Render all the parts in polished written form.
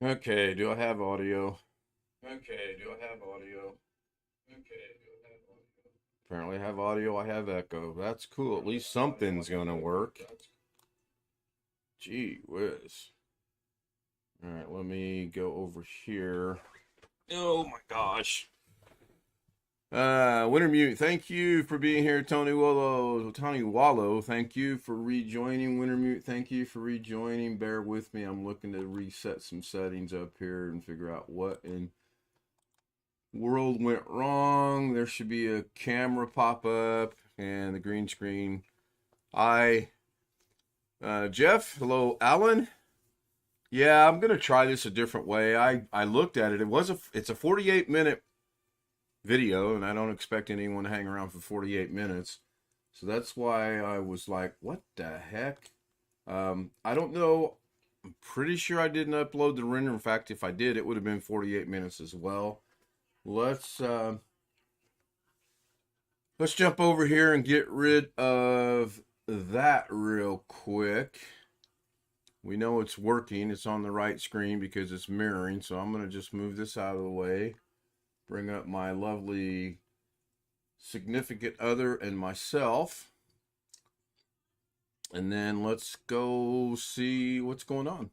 Okay, do I have audio? Okay, do I have audio? Okay, do I have audio? Apparently I have audio, I have echo. That's cool. At least something's gonna work. Gee whiz. Alright, let me go over here. Oh my gosh. Wintermute, thank you for being here. Tony Wallow, thank you for rejoining. Wintermute, thank you for rejoining. Bear with me. I'm looking to reset some settings up here and figure out what in world went wrong. There should be a camera pop up and the green screen. Jeff, hello, Alan. Yeah, I'm gonna try this a different way. I looked at it. It's a 48-minute video, and I don't expect anyone to hang around for 48 minutes. So that's why I was like, what the heck? I don't know. I'm pretty sure I didn't upload the render. In fact, if I did, it would have been 48 minutes as well. Let's jump over here and get rid of that real quick. We know it's working. It's on the right screen because it's mirroring. So I'm going to just move this out of the way. Bring up my lovely significant other and myself. And then let's go see what's going on.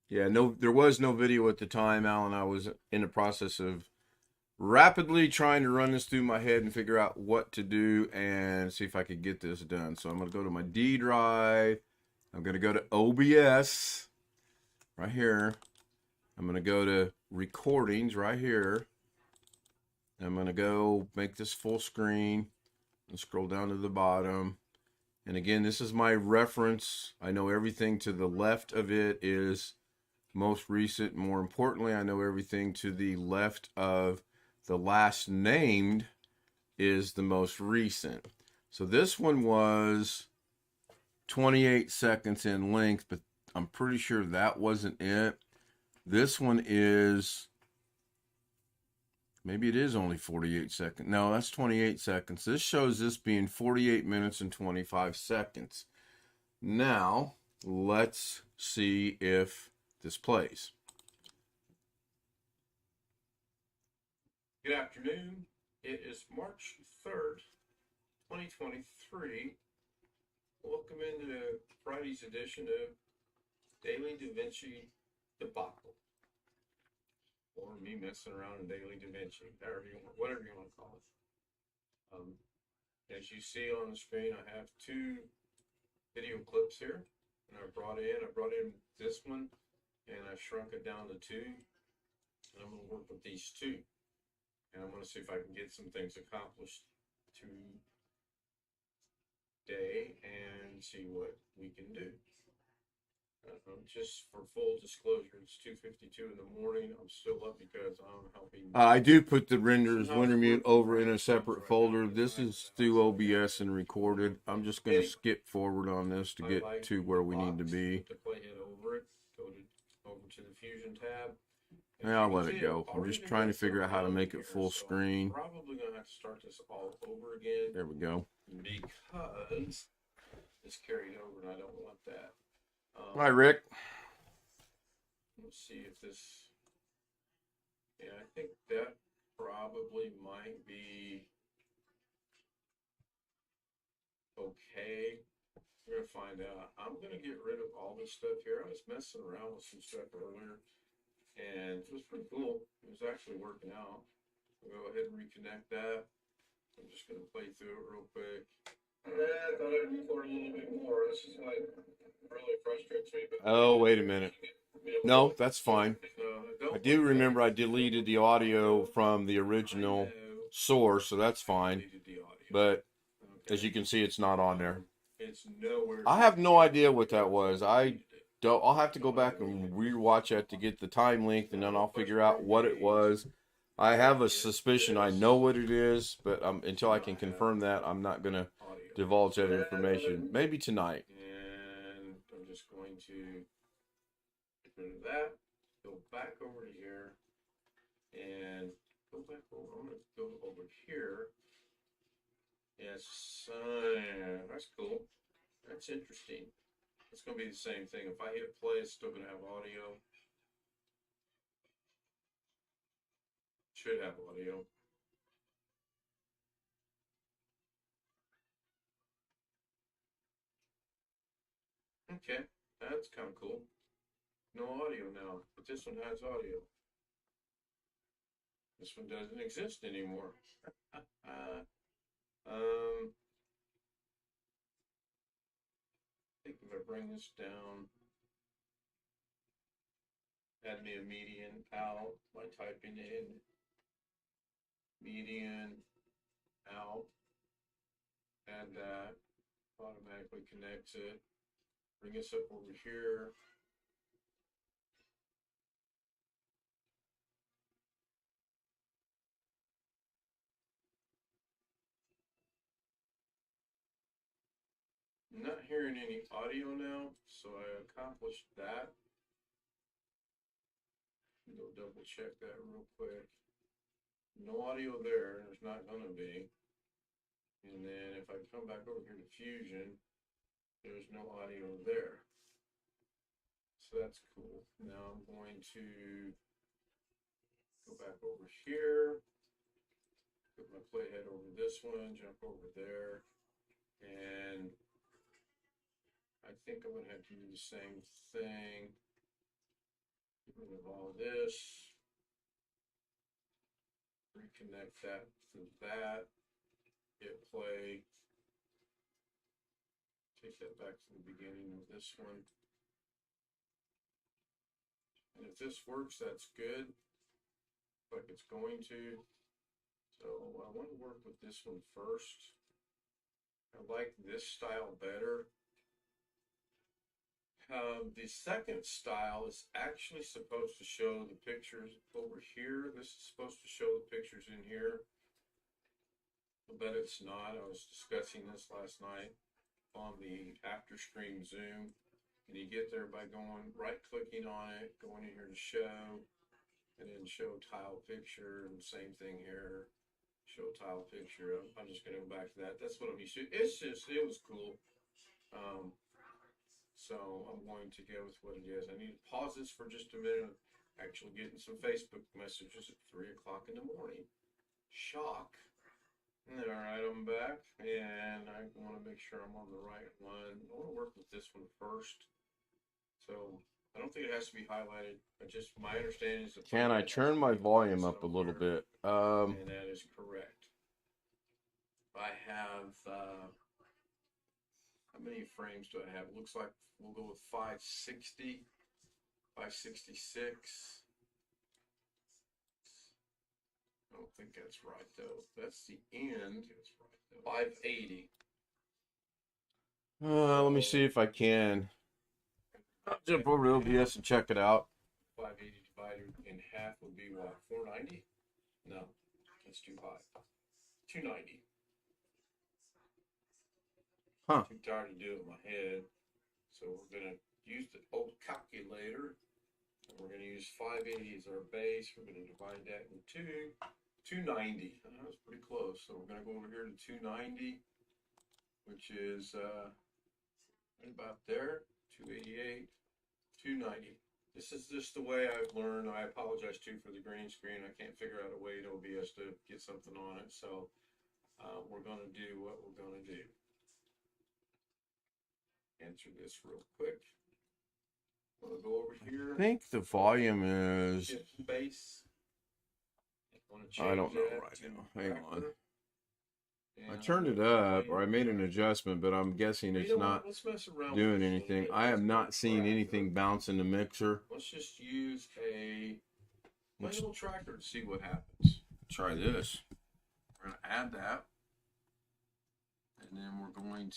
Yeah, there was no video at the time, Alan. I was in the process of rapidly trying to run this through my head and figure out what to do and see if I could get this done. So I'm going to go to my D drive. I'm going to go to OBS right here. I'm going to go to recordings right here. I'm going to go make this full screen and scroll down to the bottom. And again, this is my reference. I know everything to the left of it is most recent. More importantly, I know everything to the left of the last named is the most recent. So this one was 28 seconds in length, but I'm pretty sure that wasn't it. This one is, maybe it is only 48 seconds. No, that's 28 seconds. This shows this being 48 minutes and 25 seconds. Now, let's see if this plays. Good afternoon. It is March 3rd, 2023. Welcome into Friday's edition of Daily Davinci Debacle. Or me messing around in Daily Davinci, whatever you want to call it. As you see on the screen, I have two video clips here. And I brought in this one, and I shrunk it down to two. And I'm going to work with these two. And I'm going to see if I can get some things accomplished today and see what we can do. Just for full disclosure, it's 2:52 in the morning. I'm still up because I'm helping. I do put the renders Wintermute over in a separate folder. This is through OBS and recorded. I'm just going to skip forward on this to get to where we need to be. Over to the Fusion tab. Yeah, I'll let it go. I'm just trying to figure out how to make it full screen. Probably going to have to start this all over again. There we go. Because it's carried over and I don't want that. Hi, Rick. Let's see if this. Yeah, I think that probably might be okay. We're going to find out. I'm going to get rid of all this stuff here. I was messing around with some stuff earlier, and it was pretty cool. It was actually working out. I'll go ahead and reconnect that. I'm just going to play through it real quick. I thought I'd record a little bit more. This is like really frustrates me. But oh, wait a minute. No, that's fine. I do remember I deleted the audio from the original source, so that's fine. But as you can see, it's not on there. I have no idea what that was. I'll have to go back and rewatch that to get the time length, and then I'll figure out what it was. I have a suspicion I know what it is, but until I can confirm that, I'm not going to divulge that information. Maybe tonight. And I'm just going to get rid of that, go back over to here, and go back over. I'm going to go over here. Yes, that's cool. That's interesting. It's going to be the same thing. If I hit play, it's still going to have audio. Should have audio. Okay, that's kind of cool. No audio now, but this one has audio. This one doesn't exist anymore. I think if I bring this down, add me a median out by typing in median out, add that, automatically connects it. Bring us up over here. I'm not hearing any audio now, so I accomplished that. Go double check that real quick. No audio there, there's not gonna be. And then if I come back over here to Fusion, there's no audio there. So that's cool. Now I'm going to go back over here, put my playhead over this one, jump over there, and I think I'm gonna have to do the same thing. Get rid of all this, reconnect that to that, hit play, take that back to the beginning of this one. And if this works, that's good. Like it's going to. So I want to work with this one first. I like this style better. The second style is actually supposed to show the pictures over here. This is supposed to show the pictures in here, but it's not. I was discussing this last night on the after screen zoom. And you get there by going right clicking on it, going in here to show, and then show tile picture, and same thing here, show tile picture. I'm just gonna go back to that. That's what I'm used to. It's just, it was cool. So I'm going to go with what it is. I need to pause this for just a minute. Actually getting some Facebook messages at 3 o'clock in the morning. Shock. All right, I'm back, and I want to make sure I'm on the right one. I want to work with this one first. So I don't think it has to be highlighted. My understanding is that. Can I turn my volume up a little bit? And that is correct. I have, how many frames do I have? It looks like we'll go with 560, 566. I don't think that's right though. That's the end. That's right though. 580. Let me see if I can. I'll jump over to OBS and check it out. 580 divided in half would be what? 490? No, that's too high. 290. Huh. Too tired to do it in my head. So we're gonna use the old calculator. And we're gonna use 580 as our base. We're gonna divide that in two. 290. That was pretty close. So we're gonna go over here to 290, which is right about there. 288, 290. This is just the way I've learned. I apologize too for the green screen. I can't figure out a way in OBS to get something on it. So we're gonna do what we're gonna do. Answer this real quick. I'm gonna go over here. I think the volume is. Space. I don't know right now. Hang on. I turned it up, or I made an adjustment, but I'm guessing it's not doing anything. I have not seen anything bounce in the mixer. Let's just use a little tracker to see what happens. Try this. We're going to add that. And then I'm going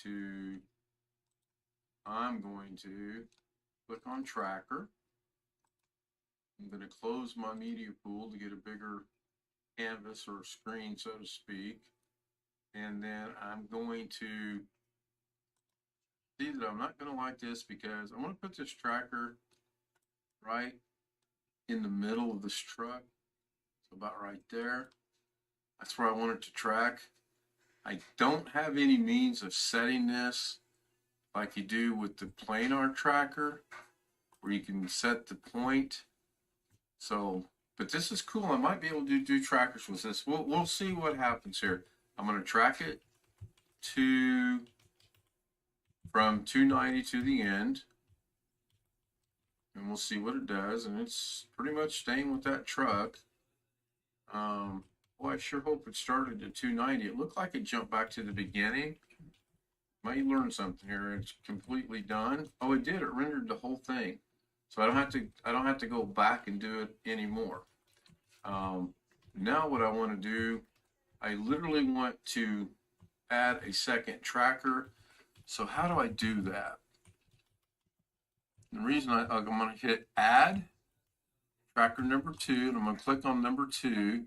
to click on tracker. I'm going to close my media pool to get a bigger canvas or screen, so to speak. And then I'm going to see that I'm not going to like this because I want to put this tracker right in the middle of this truck. So about right there. That's where I want it to track. I don't have any means of setting this like you do with the planar tracker, where you can set the point. So, but this is cool. I might be able to do trackers with this. We'll see what happens here. I'm going to track it from 290 to the end, and we'll see what it does. And it's pretty much staying with that truck. Boy, I sure hope it started at 290. It looked like it jumped back to the beginning. Might learn something here. It's completely done. Oh, it did. It rendered the whole thing. So I don't have to go back and do it anymore. Now what I want to do, I literally want to add a second tracker. So how do I do that? The reason I'm going to hit add tracker number 2, and I'm going to click on number 2,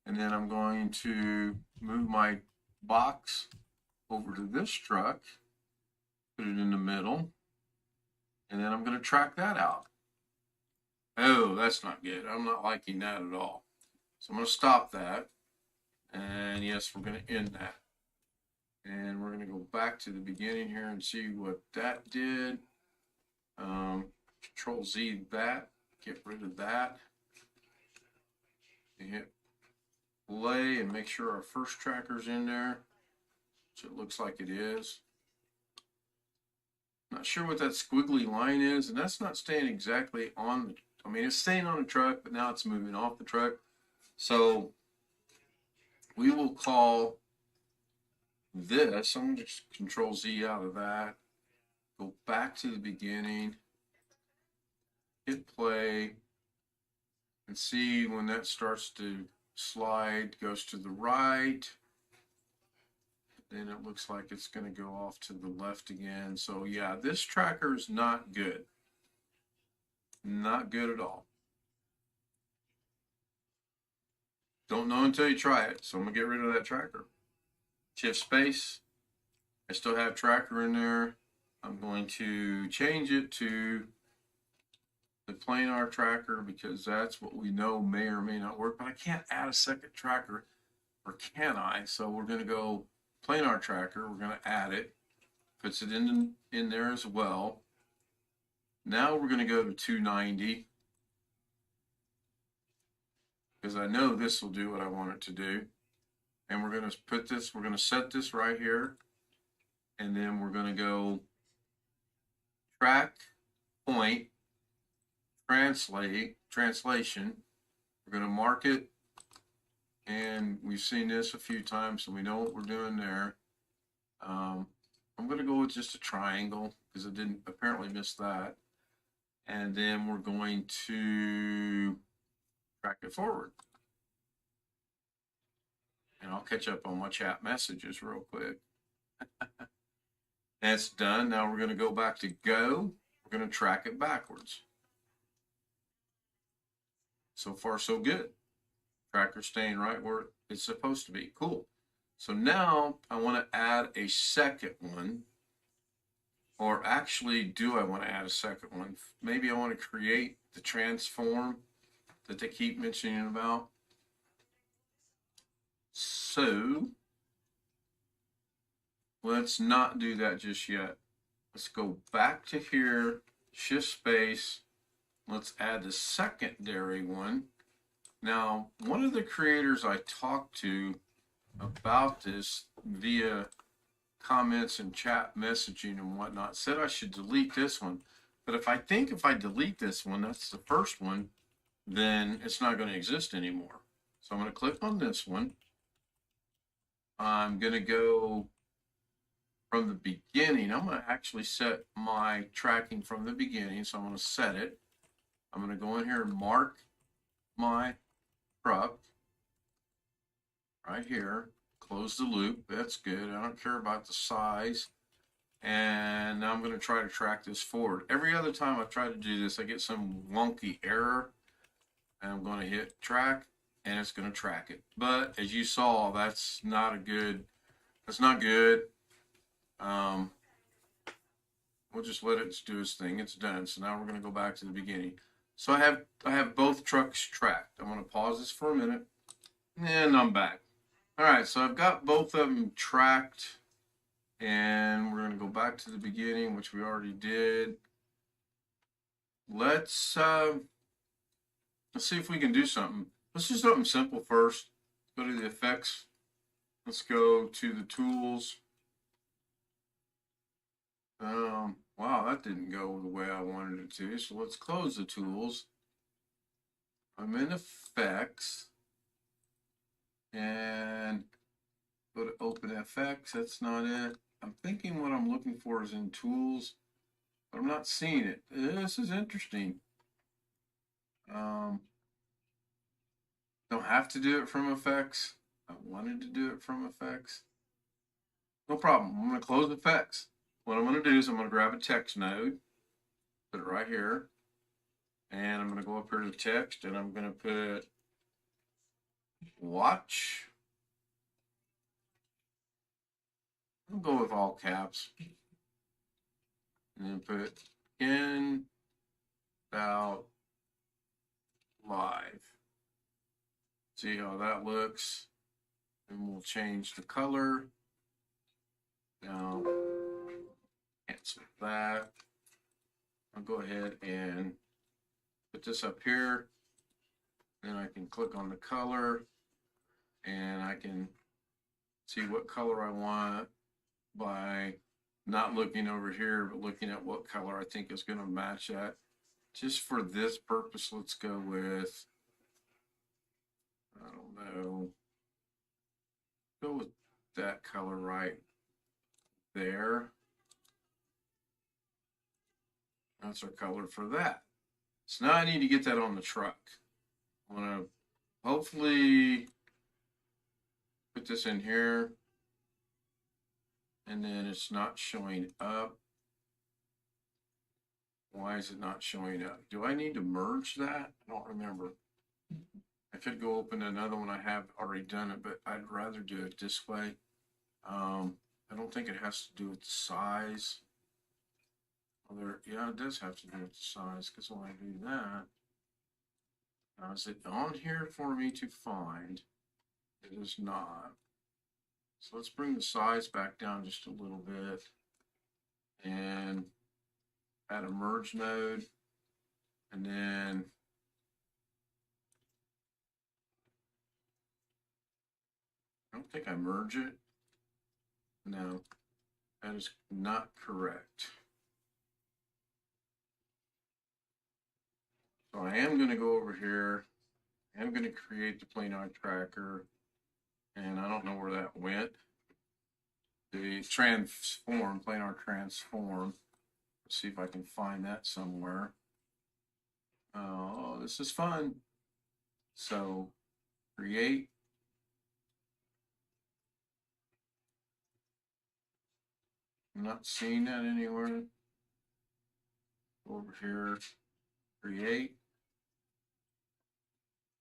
and then I'm going to move my box over to this truck, put it in the middle, and then I'm going to track that out. Oh, that's not good. I'm not liking that at all. So I'm going to stop that. And yes, we're going to end that. And we're going to go back to the beginning here and see what that did. Control Z that, get rid of that. And hit play and make sure our first tracker's in there, which it looks like it is. Not sure what that squiggly line is, and that's not staying exactly on the, I mean, it's staying on the truck, but now it's moving off the truck. So we will call this, I'm going to just Control Z out of that, go back to the beginning, hit play, and see when that starts to slide, goes to the right. Then it looks like it's going to go off to the left again. So yeah, this tracker is not good. Not good at all. Don't know until you try it. So I'm going to get rid of that tracker. Shift space. I still have tracker in there. I'm going to change it to the planar tracker because that's what we know may or may not work. But I can't add a second tracker, or can I? So we're going to go planar tracker. We're going to add it. Puts it in there as well. Now we're going to go to 290 because I know this will do what I want it to do. And we're going to put this, we're going to set this right here. And then we're going to go track, point, translation. We're going to mark it. And we've seen this a few times, so we know what we're doing there. I'm going to go with just a triangle because I didn't apparently miss that. And then we're going to track it forward. And I'll catch up on my chat messages real quick. That's done. Now we're going to go back to go. We're going to track it backwards. So far, so good. Tracker's staying right where it's supposed to be. Cool. So now I want to add a second one. Or actually, do I want to add a second one? Maybe I want to create the transform that they keep mentioning about. So let's not do that just yet. Let's go back to here, shift space. Let's add the secondary one. Now, one of the creators I talked to about this via comments and chat messaging and whatnot said I should delete this one. But if I delete this one, that's the first one, then it's not going to exist anymore. So I'm going to click on this one. I'm going to go from the beginning. I'm going to actually set my tracking from the beginning. So I'm going to set it. I'm going to go in here and mark my truck right here. Close the loop. That's good. I don't care about the size. And now I'm going to try to track this forward. Every other time I try to do this, I get some wonky error. And I'm going to hit track, and it's going to track it. But as you saw, that's not good. We'll just let it do its thing. It's done. So now we're going to go back to the beginning. So I have both trucks tracked. I'm going to pause this for a minute, and I'm back. All right, so I've got both of them tracked, And we're going to go back to the beginning, which we already did. Let's see if we can do something. Let's do something simple first. Go to the effects. Let's go to the tools. Wow, that didn't go the way I wanted it to. So let's close the tools. I'm in effects. And go to open FX. That's not it. I'm thinking what I'm looking for is in tools, but I'm not seeing it. This is interesting. Don't have to do it from effects. I wanted to do it from effects. No problem. I'm going to close effects. What I'm going to do is I'm going to grab a text node, put it right here, and I'm going to go up here to text, and I'm going to put watch. I'll go with all caps. And then put Ken Stout Live. See how that looks. And we'll change the color. Now, cancel that. I'll go ahead and put this up here. Then I can click on the color and I can see what color I want by not looking over here, but looking at what color I think is going to match that. Just for this purpose, let's go with, I don't know, go with that color right there. That's our color for that. So now I need to get that on the truck. I want to hopefully put this in here. And then it's not showing up. Why is it not showing up? Do I need to merge that? I don't remember. I could go open another one. I have already done it, but I'd rather do it this way. I don't think it has to do with the size. Yeah, it does have to do with the size, because when I do that, now is it on here for me to find? It is not. So let's bring the size back down just a little bit and add a merge node, and then I don't think I merge it. No, that is not correct. So I am going to go over here. I'm going to create the planar tracker, and I don't know where that went. The transform, planar transform. Let's see if I can find that somewhere. Oh, this is fun. So create. I'm not seeing that anywhere. Over here, create.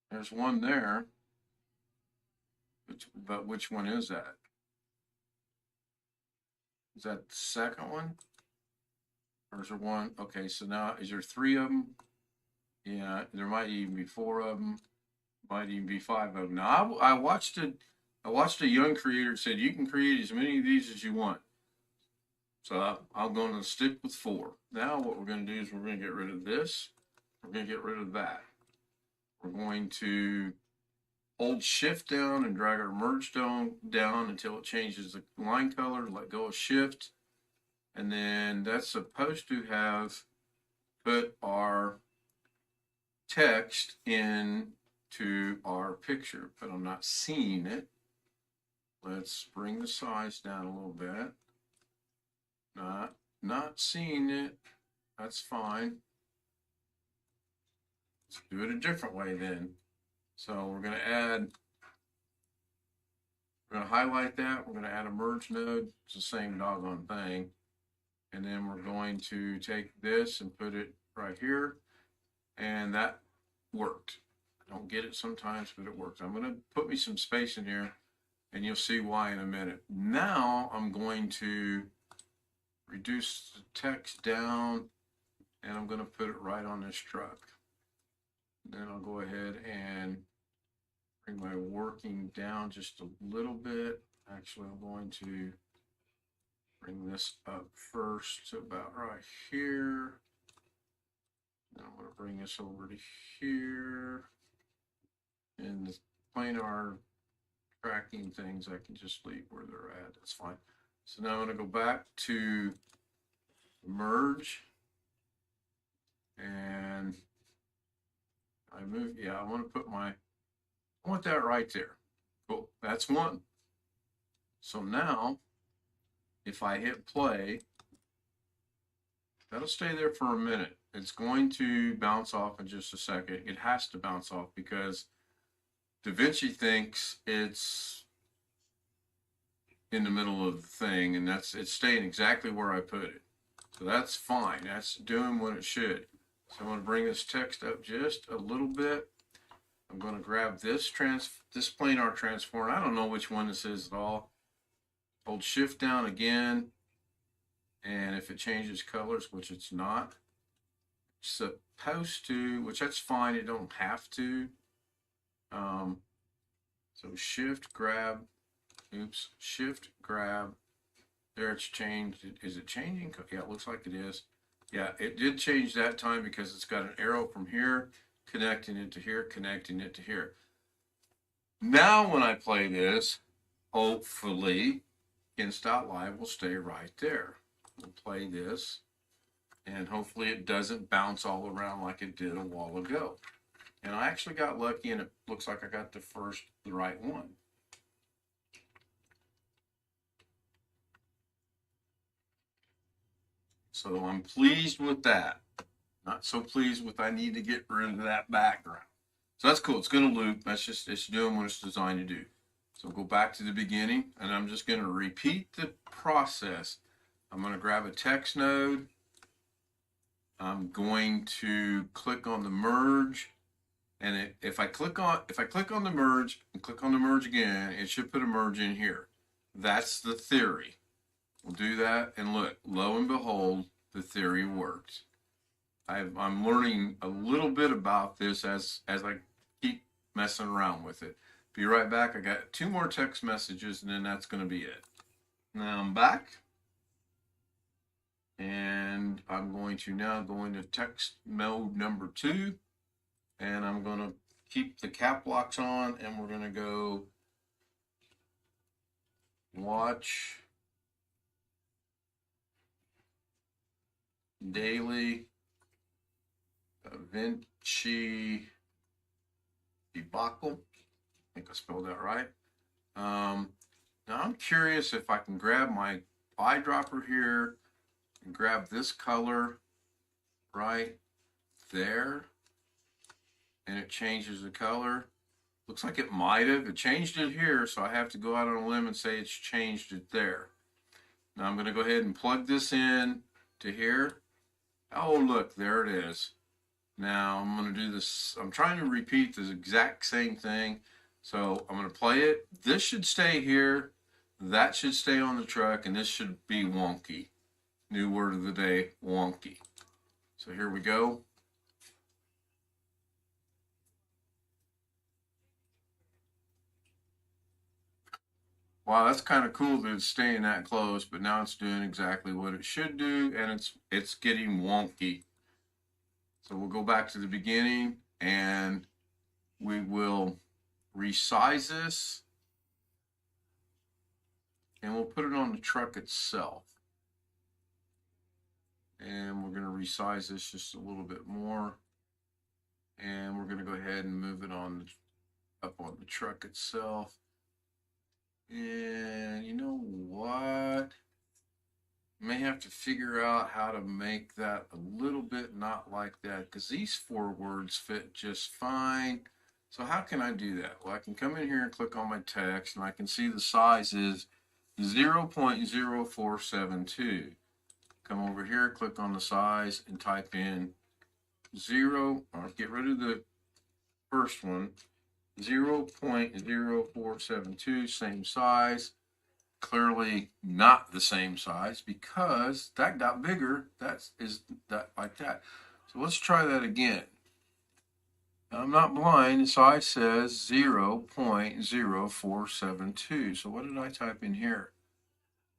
There's one there. But which one is that? Is that the second one? Or is there one? Okay, so now is there 3 of them? Yeah, there might even be 4 of them. Might even be 5 of them. Now I watched a young creator said you can create as many of these as you want. So I'm going to stick with 4. Now what we're going to do is we're going to get rid of this. We're going to get rid of that. We're going to hold shift down and drag our merge down until it changes the line color. Let go of shift. And then that's supposed to have put our text into our picture, but I'm not seeing it. Let's bring the size down a little bit. Not seeing it. That's fine. Let's do it a different way then. So we're going to highlight that. We're going to add a merge node. It's the same doggone thing. And then we're going to take this and put it right here. And that worked. I don't get it sometimes, but it works. I'm going to put me some space in here, and you'll see why in a minute. Now I'm going to reduce the text down, and I'm going to put it right on this truck. Then I'll go ahead and bring my working down just a little bit. Actually, I'm going to Bring this up first to about right here. Now I'm going to bring this over to here. And the planar tracking things, I can just leave where they're at. That's fine. So now I'm going to go back to merge. And I move, yeah, I want to put I want that right there. Cool, that's one. So now, if I hit play, that'll stay there for a minute. It's going to bounce off in just a second. It has to bounce off because Davinci thinks it's in the middle of the thing, and it's staying exactly where I put it. So that's fine. That's doing what it should. So I'm going to bring this text up just a little bit. I'm going to grab this planar transform. I don't know which one this is at all. Hold shift down again. And if it changes colors, which it's not, it's supposed to, which that's fine. It don't have to. So shift grab, oops, shift grab. There it's changed. Is it changing? Yeah, it looks like it is. Yeah, it did change that time because it's got an arrow from here, connecting it to here, connecting it to here. Now when I play this, hopefully, Ken Stout Live will stay right there. We'll play this, and hopefully it doesn't bounce all around like it did a while ago. And I actually got lucky, and it looks like I got the right one. So I'm pleased with that. Not so pleased with I need to get rid of that background. So that's cool. It's going to loop. That's just, it's doing what it's designed to do. So go back to the beginning, and I'm just going to repeat the process. I'm going to grab a text node. I'm going to click on the merge, and if I click on the merge and click on the merge again, it should put a merge in here. That's the theory. We'll do that, and look, lo and behold, the theory works. I'm learning a little bit about this as I keep messing around with it. Be right back. I got 2 more text messages, and then that's going to be it. Now I'm back, and I'm going to now go into text mode number 2, and I'm going to keep the cap locks on, and we're going to go watch daily Davinci Debacle. I think I spelled that right. Now I'm curious if I can grab my eyedropper here and grab this color right there, and it changes the color. Looks like it might have. It changed it here, so I have to go out on a limb and say it's changed it there. Now I'm going to go ahead and plug this in to here. Oh, look, there it is. Now I'm going to do this. I'm trying to repeat the exact same thing. So I'm going to play it. This should stay here. That should stay on the truck, and this should be wonky. New word of the day, wonky. So here we go. Wow, that's kind of cool that it's staying that close, but now it's doing exactly what it should do, and it's getting wonky. So we'll go back to the beginning, and we will resize this, and we'll put it on the truck itself. And we're going to resize this just a little bit more, and we're going to go ahead and move it on up on the truck itself. And you know what? May have to figure out how to make that a little bit not like that, because these 4 words fit just fine. So how can I do that? Well, I can come in here and click on my text, and I can see the size is 0.0472. Come over here, click on the size, and type in 0, or get rid of the first one, 0.0472, same size. Clearly not the same size because that got bigger. That like that. So let's try that again. I'm not blind. The size says 0.0472. So what did I type in here?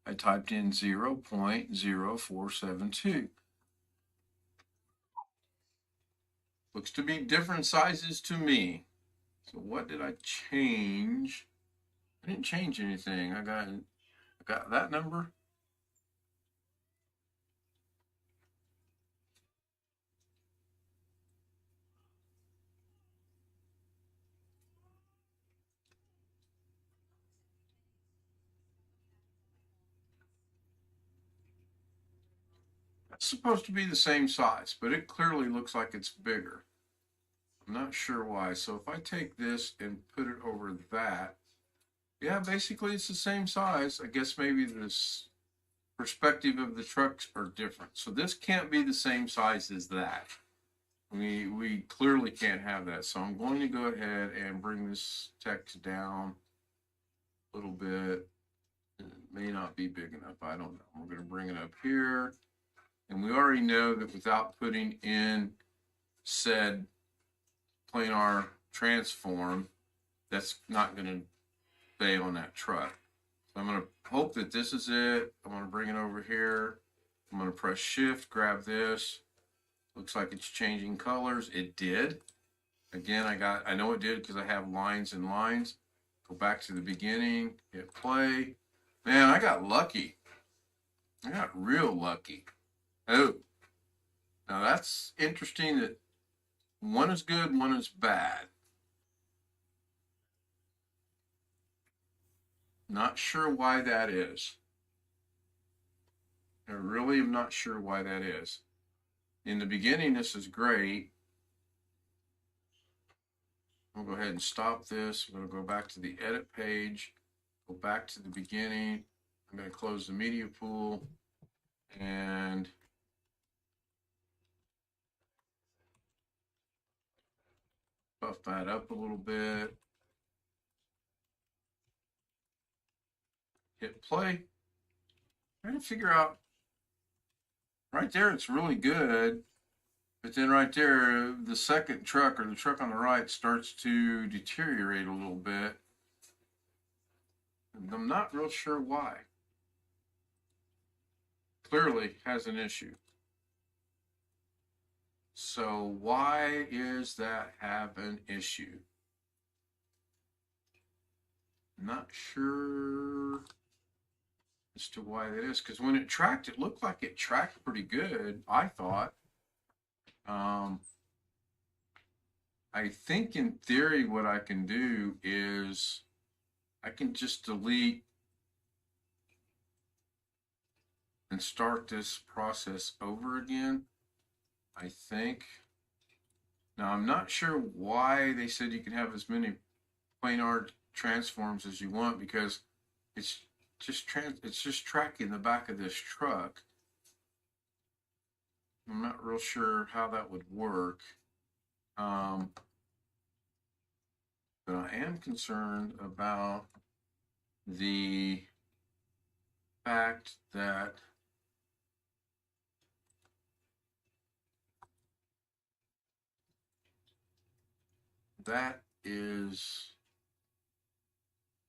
I typed in 0.0472. Looks to be different sizes to me. So what did I change? I didn't change anything. I got that number. It's supposed to be the same size, but it clearly looks like it's bigger. I'm not sure why. So if I take this and put it over that, yeah, basically it's the same size. I guess maybe this perspective of the trucks are different. So this can't be the same size as that. We clearly can't have that. So I'm going to go ahead and bring this text down a little bit. It may not be big enough. I don't know. We're going to bring it up here. And we already know that without putting in said planar transform, that's not going to stay on that truck. So I'm going to hope that this is it. I'm going to bring it over here. I'm going to press shift, grab this. Looks like it's changing colors. It did. Again, I know it did because I have lines and lines. Go back to the beginning, hit play. Man, I got lucky. I got real lucky. Oh, now that's interesting that one is good, one is bad. Not sure why that is. I really am not sure why that is. In the beginning, this is great. I'll go ahead and stop this. I'm going to go back to the edit page, go back to the beginning. I'm going to close the media pool and buff that up a little bit. Hit play. Trying to figure out, right there it's really good, but then right there the second truck or the truck on the right starts to deteriorate a little bit. And I'm not real sure why. Clearly has an issue. So why is that have an issue? Not sure as to why that is, because when it tracked, it looked like it tracked pretty good, I thought. I think in theory what I can do is I can just delete and start this process over again, I think. Now I'm not sure why they said you can have as many planar transforms as you want, because it's just tracking the back of this truck. I'm not real sure how that would work. But I am concerned about the fact that that is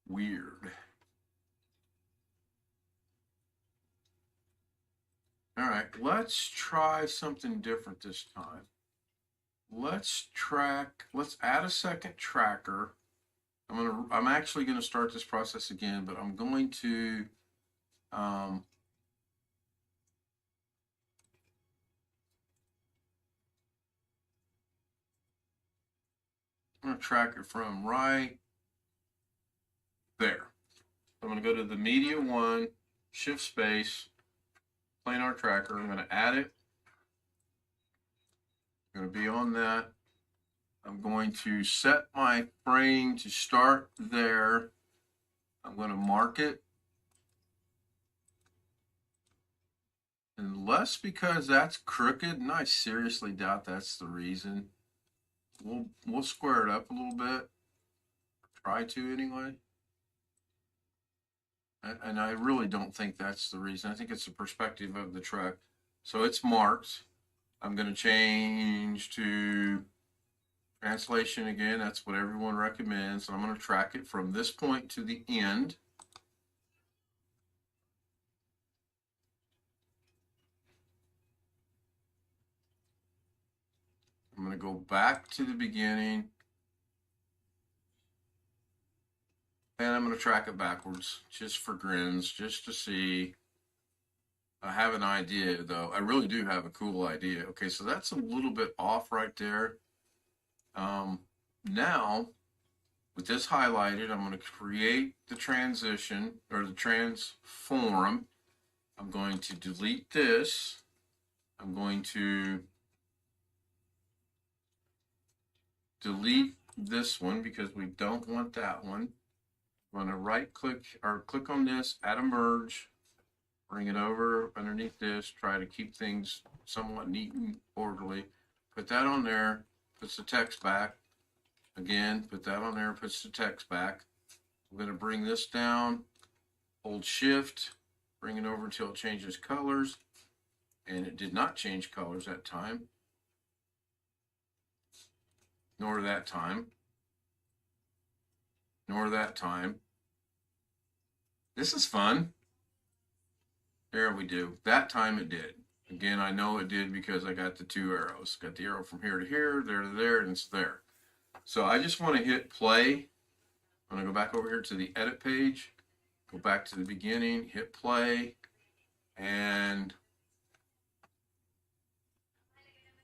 weird. All right, let's try something different this time. Let's add a second tracker. I'm actually gonna start this process again, but I'm going to I'm gonna track it from right there. I'm gonna go to the media one, shift space, planar tracker. I'm gonna add it. I'm gonna be on that. I'm going to set my frame to start there. I'm going to mark it. Unless because that's crooked, and I seriously doubt that's the reason. We'll square it up a little bit. Try to anyway. And I really don't think that's the reason. I think it's the perspective of the truck. So it's marked. I'm going to change to translation again. That's what everyone recommends. I'm going to track it from this point to the end. I'm going to go back to the beginning. And I'm going to track it backwards just for grins, just to see. I have an idea, though. I really do have a cool idea. Okay, so that's a little bit off right there. Now, with this highlighted, I'm going to create the transition, or the transform. I'm going to delete this. I'm going to delete this one because we don't want that one. I'm going to right click or click on this, add a merge, bring it over underneath this, try to keep things somewhat neat and orderly. Put that on there, puts the text back. Again, put that on there, puts the text back. I'm going to bring this down, hold shift, bring it over until it changes colors. And it did not change colors that time, nor that time, nor that time. This is fun. There we do. That time it did. Again, I know it did because I got the two arrows. Got the arrow from here to here, there to there, and it's there. So I just want to hit play. I'm going to go back over here to the edit page, go back to the beginning, hit play, and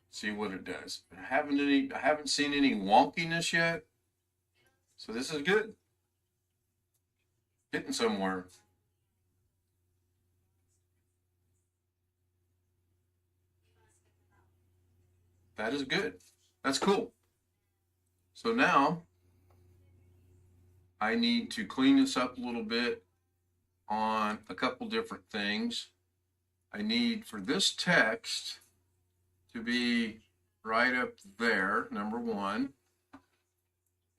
see what it does. I haven't seen any wonkiness yet. So this is good. Hitting somewhere. That is good. That's cool. So now I need to clean this up a little bit on a couple different things. I need for this text to be right up there, number one.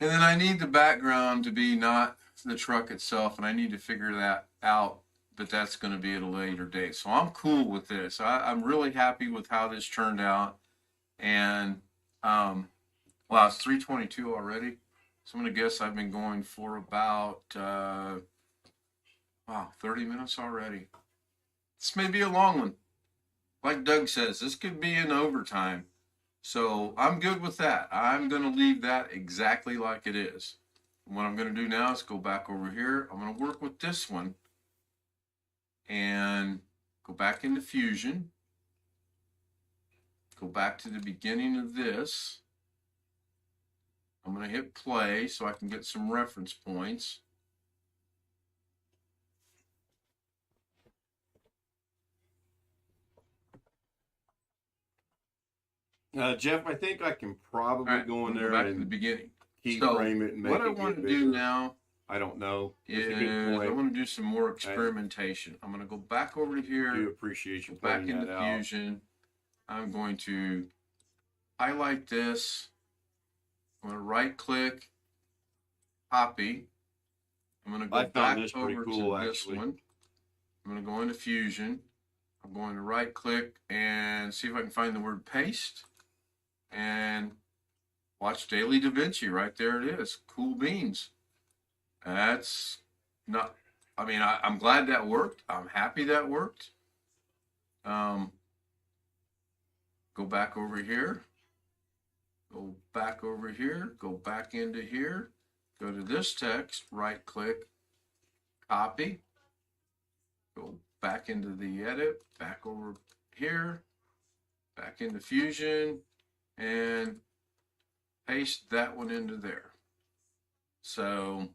And then I need the background to be not the truck itself, and I need to figure that out, but that's going to be at a later date. So I'm cool with this. I'm really happy with how this turned out. And wow, it's 3:22 already. So I'm going to guess I've been going for about 30 minutes already. This may be a long one. Like Doug says, this could be an overtime. So I'm good with that. I'm going to leave that exactly like it is. And what I'm going to do now is go back over here. I'm going to work with this one and go back into Fusion. Go back to the beginning of this. I'm going to hit play so I can get some reference points. Jeff, I think I can probably go in there back and to the beginning. Keyframe it and make it what I want to do now, I don't know. Is I want to do some more experimentation. I'm going to go back over to here. I do appreciate you back into Fusion. I'm going to highlight this. I'm going to right click, copy. I'm going to go back over to this one. I'm going to go into Fusion. I'm going to right click and see if I can find the word paste. And watch Daily Davinci. Right there it is. Cool beans. That's not, I mean, I'm glad that worked. I'm happy that worked. Go back over here. Go back over here. Go back into here. Go to this text. Right click. Copy. Go back into the edit. Back over here. Back into Fusion. And paste that one into there. So it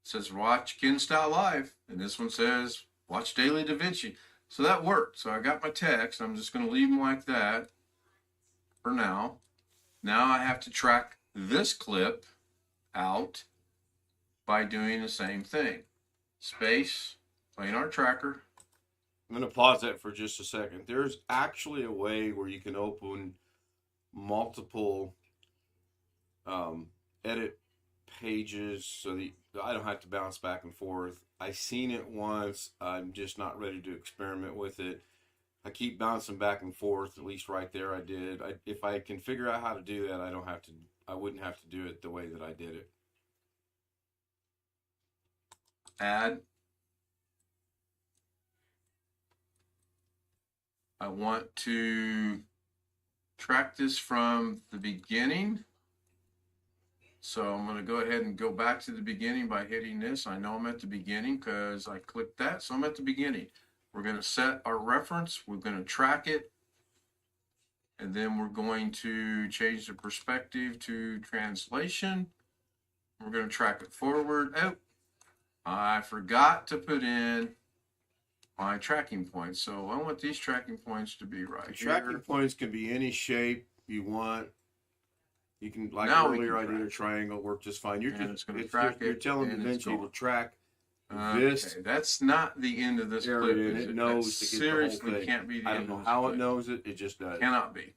says watch Ken Stout Live, and this one says watch Daily Davinci. So that worked. So I got my text. I'm just going to leave them like that for now. Now I have to track this clip out by doing the same thing. Space, plain art tracker. I'm going to pause that for just a second. There's actually a way where you can open multiple edit pages so that I don't have to bounce back and forth. I seen it once. I'm just not ready to experiment with it. I keep bouncing back and forth. At least right there I did. If I can figure out how to do that, I wouldn't have to do it the way that I did it. Add. I want to track this from the beginning. So I'm going to go ahead and go back to the beginning by hitting this. I know I'm at the beginning because I clicked that, so I'm at the beginning. We're going to set our reference. We're going to track it. And then we're going to change the perspective to translation. We're going to track it forward. Oh, I forgot to put in my tracking points. So I want these tracking points to be right here. Tracking points can be any shape you want. You can, like now earlier, I did a triangle, work just fine. You're and just, you're telling Davinci to track this. Okay, that's not the end of this clip. And it knows to get seriously the whole thing. Can't be the I end don't know of this how clip. it knows it. It just does. Cannot be.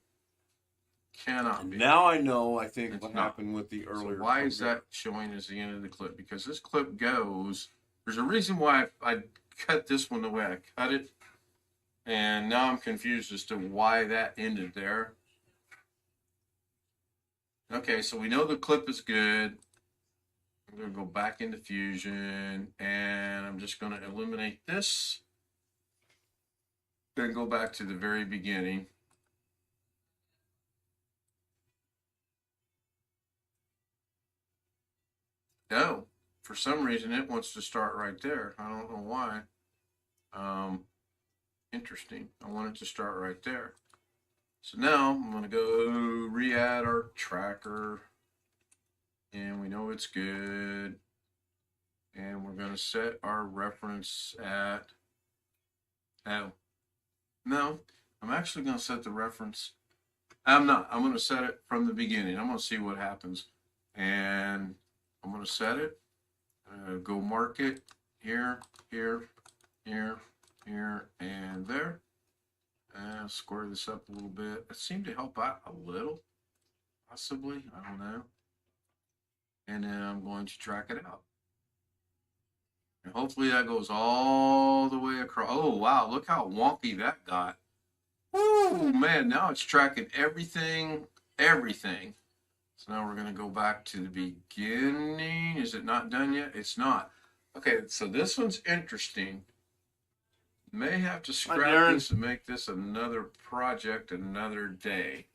Cannot be. Now I know. I think It's what not. happened with the earlier. So why is that showing as the end of the clip? Because this clip goes. There's a reason why I cut this one the way I cut it, and now I'm confused as to why that ended there. Okay, so we know the clip is good. I'm going to go back into Fusion, and I'm just going to eliminate this. Then go back to the very beginning. No, for some reason it wants to start right there. I don't know why. Interesting. I want it to start right there. So now I'm going to go re-add our tracker. And we know it's good. And we're going to set our reference at, oh, no, I'm actually going to set the reference. I'm not. I'm going to set it from the beginning. I'm going to see what happens. And I'm going to set it. Go mark it here, here, here, here, and there. Square this up a little bit. It seemed to help out a little, possibly. I don't know. And then I'm going to track it out. And hopefully that goes all the way across. Oh, wow. Look how wonky that got. Oh, man. Now it's tracking everything. Everything. So now we're going to go back to the beginning. Is it not done yet? It's not. Okay, so this one's interesting. May have to scrap this and make this another project another day.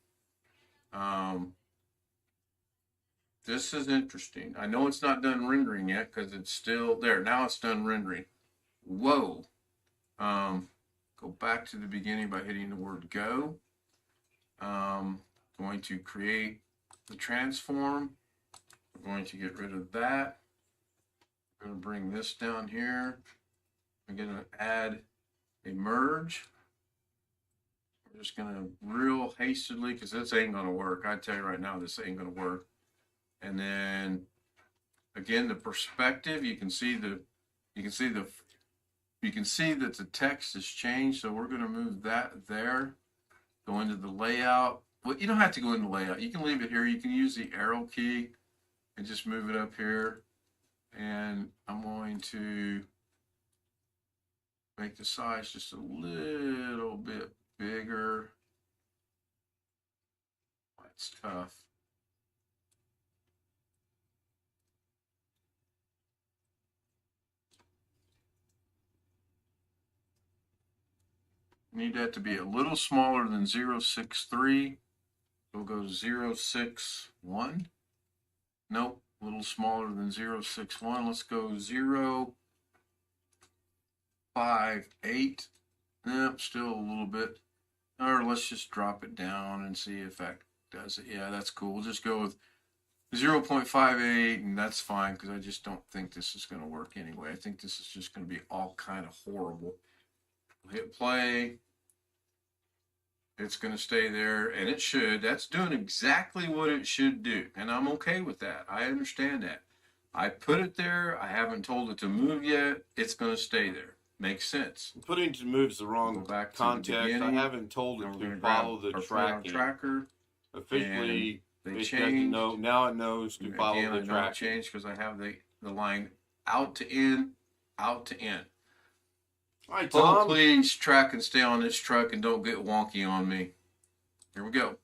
This is interesting. I know it's not done rendering yet because it's still there. Now it's done rendering. Whoa. Go back to the beginning by hitting the word go. Going to create the transform. We're going to get rid of that. I'm going to bring this down here. I'm going to add a merge. We're just going to real hastily, because this ain't going to work. I tell you right now, this ain't going to work. And then again, the perspective, you can see that the text has changed. So we're going to move that there. Go into the layout. Well, you don't have to go into layout. You can leave it here. You can use the arrow key and just move it up here. And I'm going to make the size just a little bit bigger. That's tough. Need that to be a little smaller than 0.63. We'll go 0.61. Nope, a little smaller than 0.61. Let's go 0.58. Nope, still a little bit. Or let's just drop it down and see if that does it. Yeah, that's cool. We'll just go with 0.58, and that's fine because I just don't think this is going to work anyway. I think this is just going to be all kind of horrible. We'll hit play. It's going to stay there, and it should. That's doing exactly what it should do, and I'm okay with that. I understand that. I put it there. I haven't told it to move yet. It's going to stay there. Makes sense. Putting to move's the wrong context. I haven't told it to follow the tracker. Officially, they it changed. doesn't know. Now it knows to follow the tracking. Changed because I have the line out to in, out to in. All right, Tom. Please track and stay on this truck and don't get wonky on me. Here we go.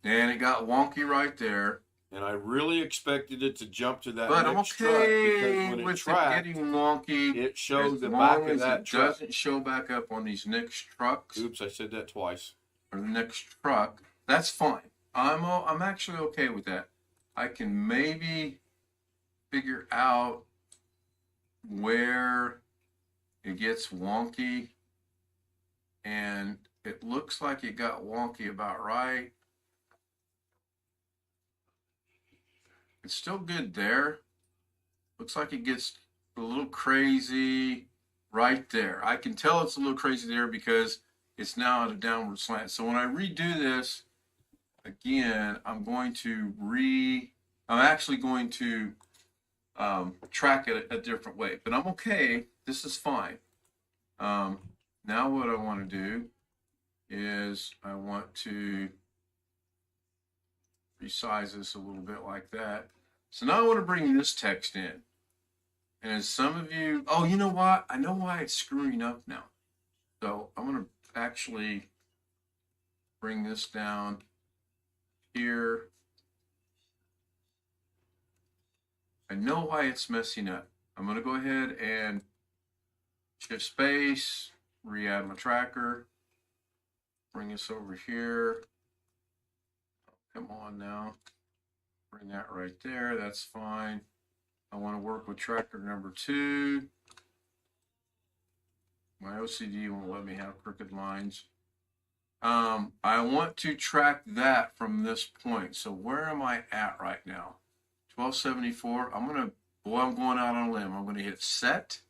And it got wonky right there. And I really expected it to jump to that But I'm next truck because when it with tracked, it getting wonky. it showed as the long back of as that it truck. doesn't show back up on these next trucks. Oops, I said that twice. Or the next truck. That's fine. I'm actually okay with that. I can maybe figure out where it gets wonky, and it looks like it got wonky about right. It's still good there. Looks like it gets a little crazy right there. I can tell it's a little crazy there because it's now at a downward slant. So when I redo this again, I'm actually going to track it a different way, but I'm okay. This is fine. Now what I want to do is I want to resize this a little bit like that. So now I want to bring this text in. And as some of you, oh, you know what? I know why it's screwing up now. So I'm going to actually bring this down here. I know why it's messing up. I'm going to go ahead and shift space, re-add my tracker, bring this over here. Come on now. Bring that right there. That's fine. I want to work with tracker number 2. My OCD won't let me have crooked lines. I want to track that from this point. So where am I at right now? 1274. I'm going out on a limb. I'm going to hit set.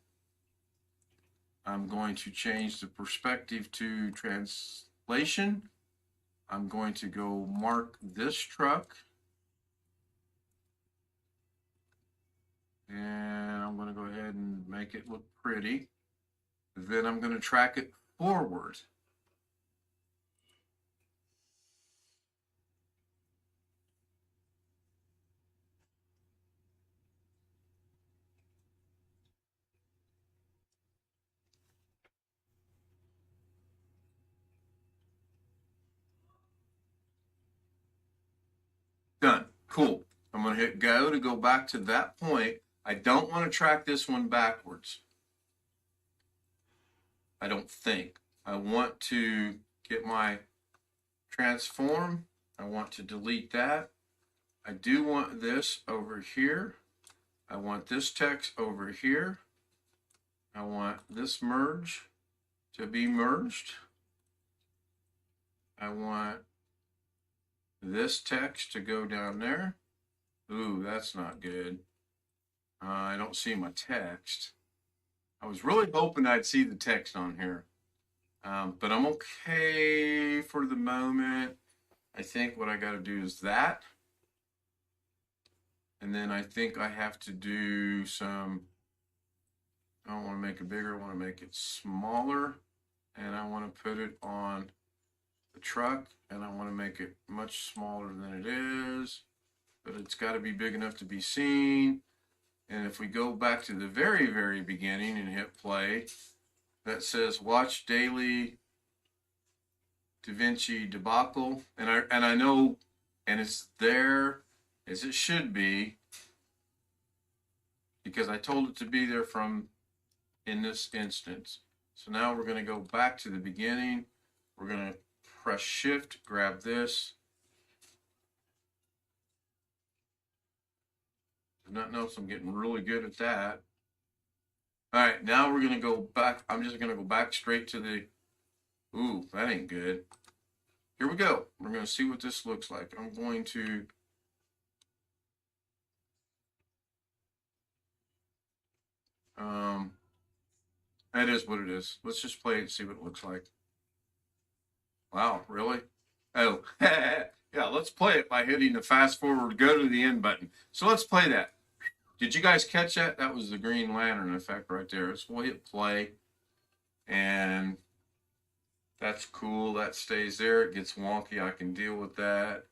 I'm going to change the perspective to translation. I'm going to go mark this truck. And I'm going to go ahead and make it look pretty. Then I'm going to track it forward. Done. Cool. I'm going to hit go to go back to that point. I don't want to track this one backwards. I don't think. I want to get my transform. I want to delete that. I do want this over here. I want this text over here. I want this merge to be merged. I want this text to go down there. Ooh, that's not good. I don't see my text. I was really hoping I'd see the text on here. But I'm okay for the moment. I think what I got to do is that. And then I think I have to do some, I don't want to make it bigger, I want to make it smaller. And I want to put it on the truck, and I want to make it much smaller than it is. But it's got to be big enough to be seen. And if we go back to the very, very beginning and hit play, that says watch daily Davinci Debacle. And I know, and it's there as it should be, because I told it to be there from in this instance. So now we're going to go back to the beginning. We're going to press shift, grab this. Nothing else, I'm getting really good at that. All right, now we're going to go back. I'm just going to go back straight to the, ooh, that ain't good. Here we go. We're going to see what this looks like. I'm going to that is what it is. Let's just play it and see what it looks like. Wow, really? Oh, yeah, let's play it by hitting the fast forward, go to the end button. So let's play that. Did you guys catch that? That was the Green Lantern effect right there. So we'll hit play, and that's cool. That stays there. It gets wonky. I can deal with that.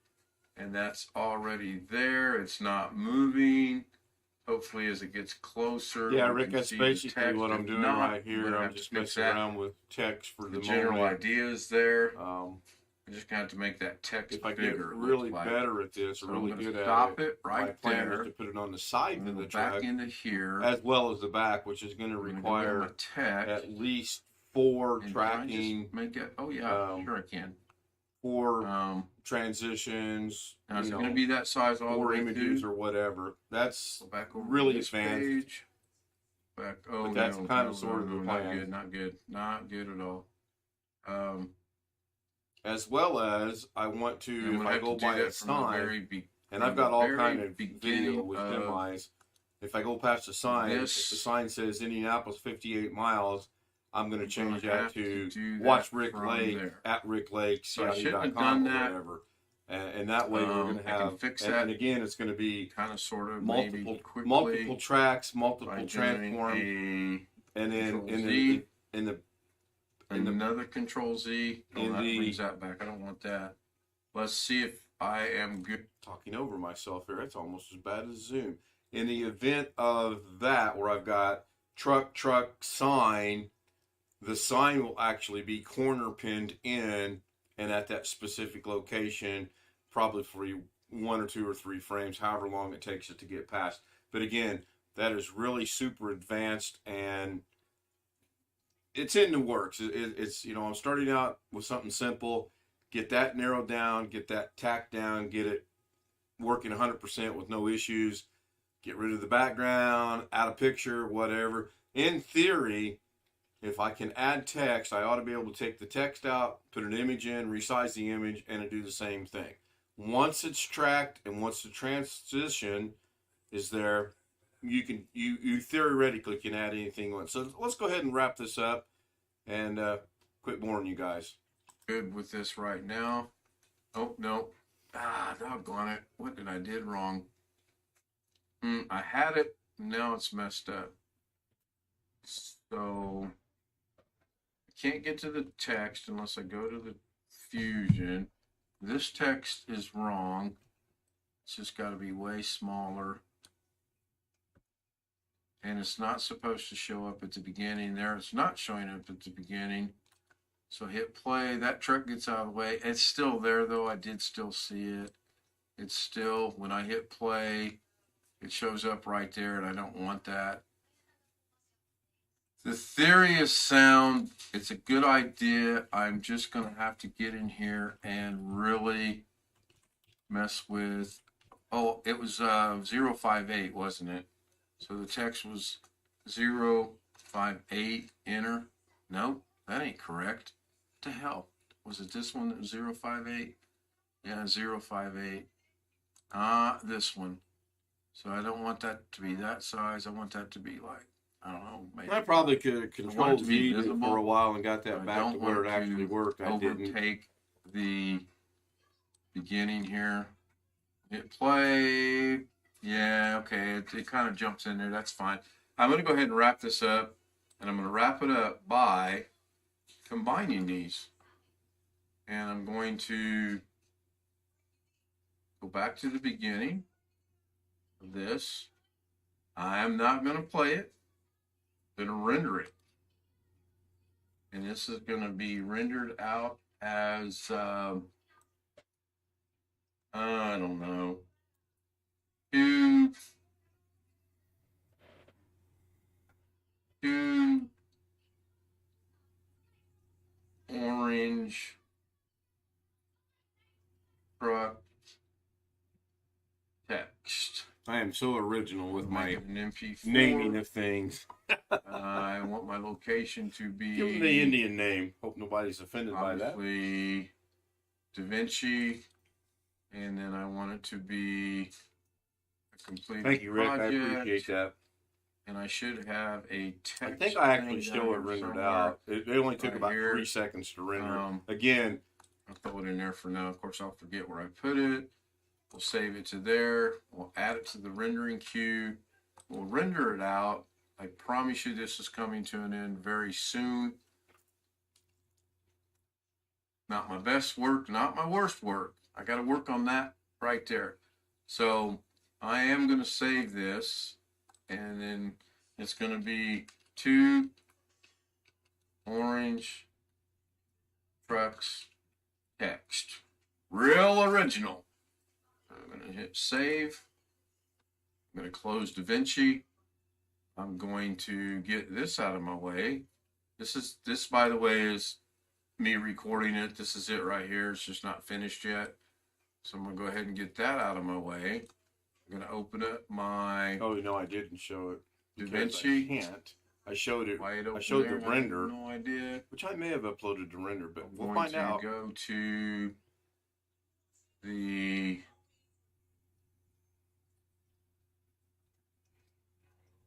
And that's already there. It's not moving. Hopefully, as it gets closer. Yeah, Rick, that's basically what I'm doing right here. I'm just messing around with text for the general moment. idea is there. I just got to make that text if I get bigger. really better at this, or so really I'm gonna good stop at it my right plan there. is to put it on the side of the back truck into here, as well as the back, which is going to require at least 4 tracking. Make it. Oh yeah, sure I can. 4 transitions. Now it's going to be that size all 4 the way images through. or whatever. That's back over really this advanced. Page. Back. Oh, but that's kind of sort of the plan. Not good at all. As well as I want to, if I go by a sign, and I've got all kind of video with semis. If I go past the sign, if the sign says Indianapolis 58 miles, I'm going to change that to watch Rick Lake at Rick Lake, CID.com or whatever. And that way we're going to have, and again, it's going to be kind of sort of multiple tracks, multiple transforms, and then another Control Z. That brings that back. I don't want that. Let's see if I am good. Talking over myself here. It's almost as bad as Zoom. In the event of that, where I've got truck, sign, the sign will actually be corner pinned in and at that specific location, probably for 1 or 2 or 3 frames, however long it takes it to get past. But again, that is really super advanced, and it's in the works. It's I'm starting out with something simple, get that narrowed down, get that tacked down, get it working 100% with no issues, get rid of the background, add a picture, whatever. In theory, if I can add text, I ought to be able to take the text out, put an image in, resize the image, and it do the same thing. Once it's tracked and once the transition is there, you theoretically can add anything on. So let's go ahead and wrap this up and quit boring you guys. Good with this right now. Oh, no. Doggone it. What did I did wrong? I had it. Now it's messed up. So I can't get to the text unless I go to the Fusion. This text is wrong. It's just got to be way smaller. And it's not supposed to show up at the beginning there. It's not showing up at the beginning. So hit play. That truck gets out of the way. It's still there, though. I did still see it. It's still, when I hit play, it shows up right there, and I don't want that. The theory is sound. It's a good idea. I'm just going to have to get in here and really mess with. Oh, it was 058, wasn't it? So the text was 058, enter. No, that ain't correct. What the hell? Was it this one that was 058? Yeah, 058. This one. So I don't want that to be that size. I want that to be like, I don't know. Maybe. I probably could have controlled V for a while and got that back to where it actually worked. I didn't overtake the beginning here. Hit play. Yeah, okay. It kind of jumps in there. That's fine. I'm going to go ahead and wrap this up. And I'm going to wrap it up by combining these. And I'm going to go back to the beginning of this. I am not going to play it. I'm going to render it. And this is going to be rendered out as, I don't know, 2 orange truck text. I am so original with my MP4. naming of things. I want my location to be... Give them the Indian name. Hope nobody's offended by that. Obviously, Davinci. And then I want it to be a complete Thank you, Rick. project. I appreciate that. And I should have a text. I think I actually still it rendered out. It only took about 3 seconds to render. Again, I'll throw it in there for now. Of course, I'll forget where I put it. We'll save it to there. We'll add it to the rendering queue. We'll render it out. I promise you this is coming to an end very soon. Not my best work, not my worst work. I got to work on that right there. So I am going to save this. And then it's going to be 2 orange trucks text. Real original. I'm going to hit save. I'm going to close Davinci. I'm going to get this out of my way. This, by the way, is me recording it. This is it right here. It's just not finished yet. So I'm going to go ahead and get that out of my way. I'm going to open up my Oh, no, I didn't show it. Davinci. I can't. I showed it. I showed the render. No idea. Which I may have uploaded the render, but we'll I'm find out. going to go to the...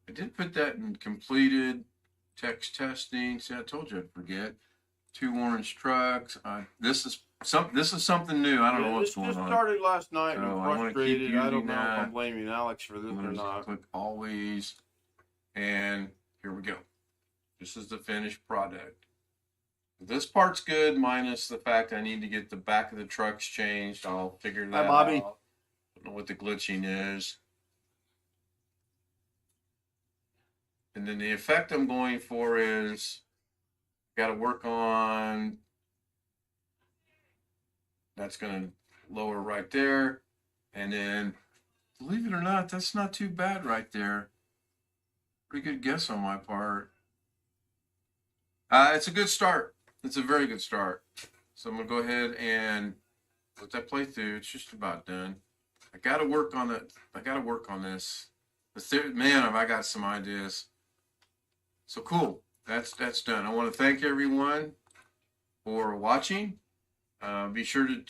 I did put that in completed text testing. See, I told you I'd forget. 2 orange trucks. This is something new. I don't know what's going on. This started last night. So I'm frustrated. I don't know that. if I'm blaming Alex for this or not. Click always, and here we go. This is the finished product. This part's good, minus the fact I need to get the back of the trucks changed. I'll figure that out. I don't know what the glitching is. And then the effect I'm going for is, got to work on, that's going to lower right there. And then, believe it or not, that's not too bad right there. Pretty good guess on my part. It's a good start. It's a very good start. So I'm going to go ahead and let that play through. It's just about done. I got to work on it. I got to work on this. Man, have I got some ideas. So cool. That's done. I want to thank everyone for watching. Be sure to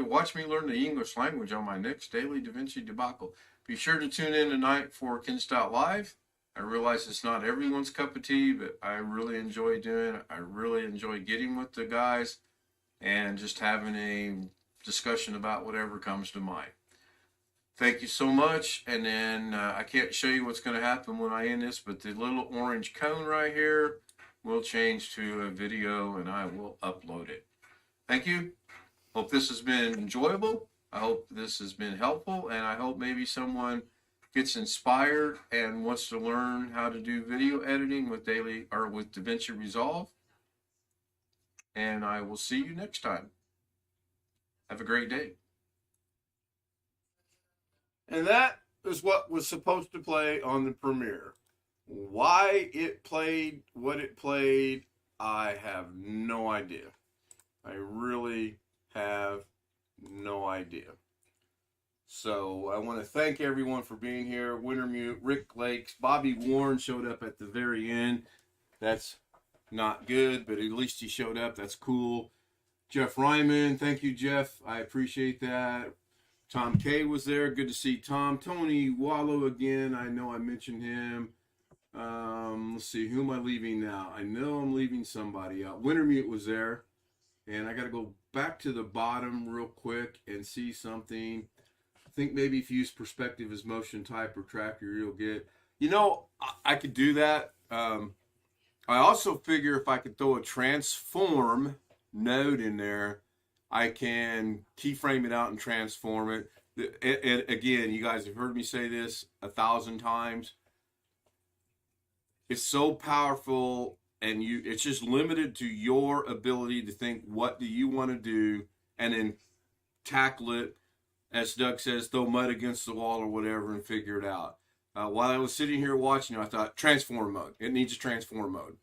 watch me learn the English language on my next daily Davinci Debacle. Be sure to tune in tonight for Ken Stout Live. I realize it's not everyone's cup of tea, but I really enjoy doing it. I really enjoy getting with the guys and just having a discussion about whatever comes to mind. Thank you so much. And then I can't show you what's going to happen when I end this, but the little orange cone right here will change to a video and I will upload it. Thank you. Hope this has been enjoyable. I hope this has been helpful, and I hope maybe someone gets inspired and wants to learn how to do video editing with Davinci Resolve. And I will see you next time. Have a great day. And that is what was supposed to play on the premiere. Why it played what it played, I have no idea. I really have no idea. So I want to thank everyone for being here. Wintermute, Rick Lakes, Bobby Warren showed up at the very end. That's not good, but at least he showed up. That's cool. Jeff Ryman, thank you, Jeff. I appreciate that. Tom K was there. Good to see Tom. Tony Wallow again. I know I mentioned him. Let's see. Who am I leaving now? I know I'm leaving somebody out. Wintermute was there. And I got to go back to the bottom real quick and see something. I think maybe if you use perspective as motion type or tracker, you'll get... You know, I could do that. I also figure if I could throw a transform node in there, I can keyframe it out and transform it. And again, you guys have heard me say this 1,000 times. It's so powerful, and it's just limited to your ability to think, what do you want to do, and then tackle it, as Doug says, throw mud against the wall or whatever and figure it out. While I was sitting here watching, I thought, transform mode. It needs a transform mode.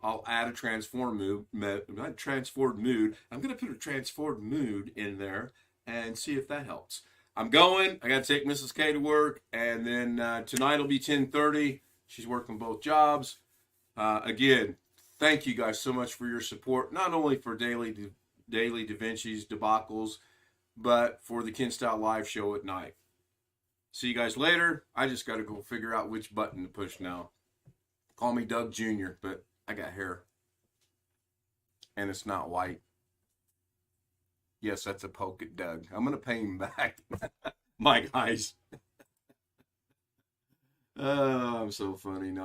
I'll add a transform mood. Not transformed mood. I'm going to put a transformed mood in there and see if that helps. I'm going. I got to take Mrs. K to work, and then tonight will be 10:30. She's working both jobs. Again, thank you guys so much for your support, not only for daily Davinci's debacles, but for the Ken Stout Live show at night. See you guys later. I just got to go figure out which button to push now. Call me Doug Jr., but I got hair. And it's not white. Yes, that's a poke at Doug. I'm going to pay him back. My guys. Oh, I'm so funny now.